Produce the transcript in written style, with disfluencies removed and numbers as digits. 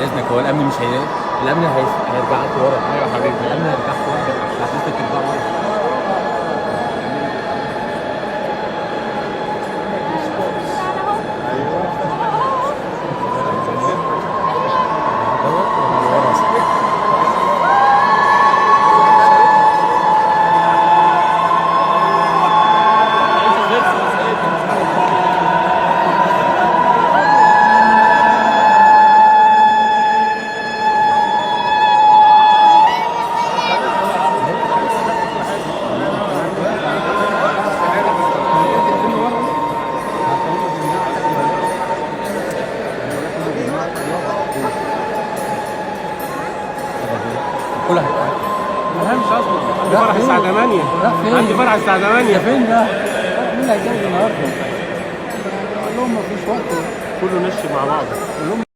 اذنك، هو الامن مش الامن هيرجعك ورا. ايوه يا حبيبي. الامن هيرجعك ورا، حضرتك ترجع ورا. كلها ما همش اصلا. عندي فرح الساعه 8. راح فين؟ عندي فرح الساعه 8. فين ده؟ مين اللي هيجي النهارده؟ قول لهم مفيش وقت. كله نشي مع بعض.